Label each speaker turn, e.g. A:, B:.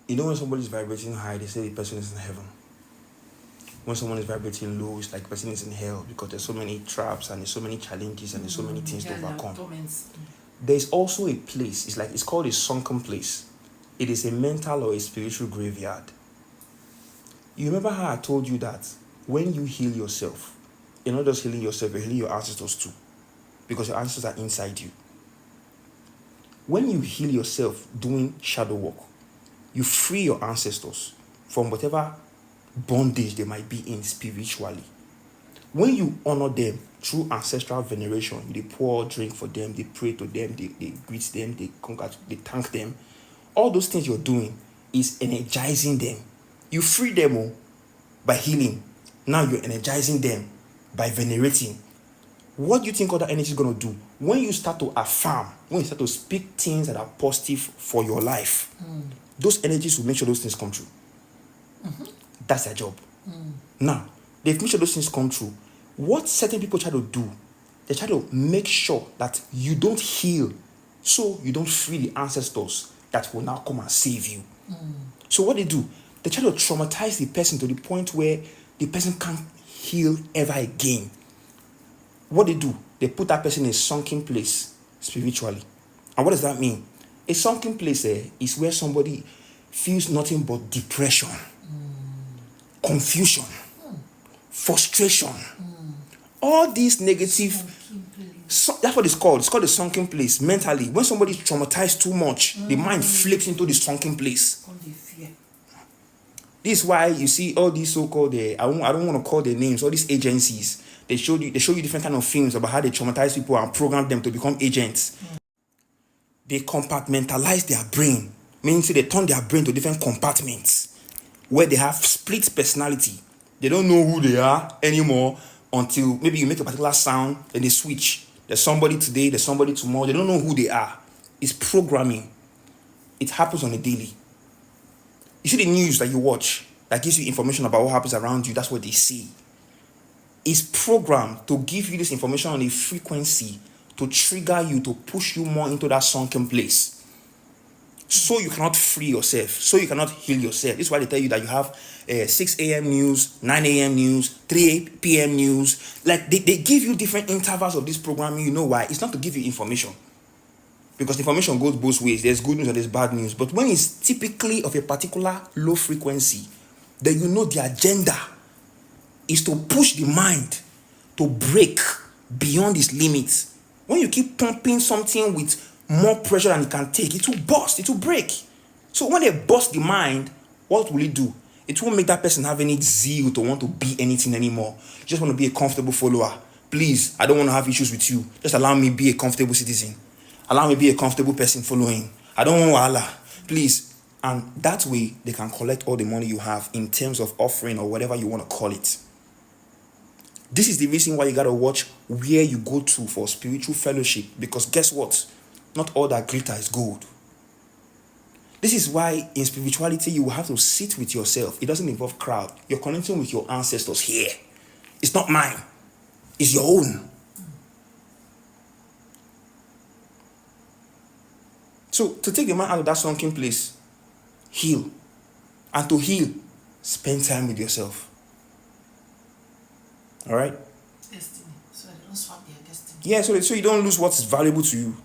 A: You know when somebody is vibrating high, they say the person is in heaven. When someone is vibrating low, it's like the person is in hell because there's so many traps and there's so many challenges and there's so many things to overcome. There's also a place, it's called a sunken place. It is a mental or a spiritual graveyard. You remember how I told you that when you heal yourself, you're not just healing yourself, you're healing your ancestors too. Because your ancestors are inside you. When you heal yourself doing shadow work, you free your ancestors from whatever bondage they might be in spiritually. When you honor them through ancestral veneration, they pour drink for them, they pray to them, they greet them, they thank them. All those things you're doing is energizing them. You free them by healing. Now you're energizing them by venerating. What do you think other energy is going to do? When you start to affirm, when you start to speak things that are positive for your life, those energies will make sure those things come true. That's their job. Now, they've made sure those things come true. What certain people try to do, they try to make sure that you don't heal, so you don't free the ancestors that will now come and save you. So what they do, they try to traumatize the person to the point where the person can't heal ever again. What they do, they put that person in a sunken place spiritually. And what does that mean? A sunken place is where somebody feels nothing but depression, confusion, frustration, all these negative. That's what it's called. It's called a sunken place mentally. When somebody is traumatized too much, the mind flips into the sunken place. This is why you see all these so-called, I don't want to call their names, all these agencies. They show you different kind of films about how they traumatize people and program them to become agents. They compartmentalize their brain, meaning they turn their brain to different compartments where they have split personality. They don't know who they are anymore until maybe you make a particular sound, then they switch. There's somebody today, there's somebody tomorrow. They don't know who they are. It's programming. It happens on a daily. You see the news that you watch that gives you information about what happens around you. That's what they see. It's programmed to give you this information on a frequency to trigger you, to push you more into that sunken place. So you cannot free yourself. So you cannot heal yourself. This is why they tell you that you have 6 a.m. news, 9 a.m. news, 3 p.m. news. Like they give you different intervals of this programming. You know why? It's not to give you information. Because information goes both ways. There's good news and there's bad news. But when it's typically of a particular low frequency, then you know the agenda is to push the mind to break beyond its limits. When you keep pumping something with more pressure than it can take, it will burst, it will break. So when they burst the mind, what will it do? It won't make that person have any zeal to want to be anything anymore. You just want to be a comfortable follower. Please, I don't want to have issues with you. Just allow me be a comfortable citizen. Allow me be a comfortable person following. I don't want wahala. Please. And that way, they can collect all the money you have in terms of offering or whatever you want to call it. This is the reason why you got to watch where you go to for spiritual fellowship. Because guess what? Not all that glitter is gold. This is why in spirituality, you will have to sit with yourself. It doesn't involve crowd. You're connecting with your ancestors here. It's not mine. It's your own. So to take the man out of that sunken place, heal. And to heal, spend time with yourself. All right?
B: Destiny. So they don't swap their destiny.
A: Yeah, so you don't lose what's valuable to you.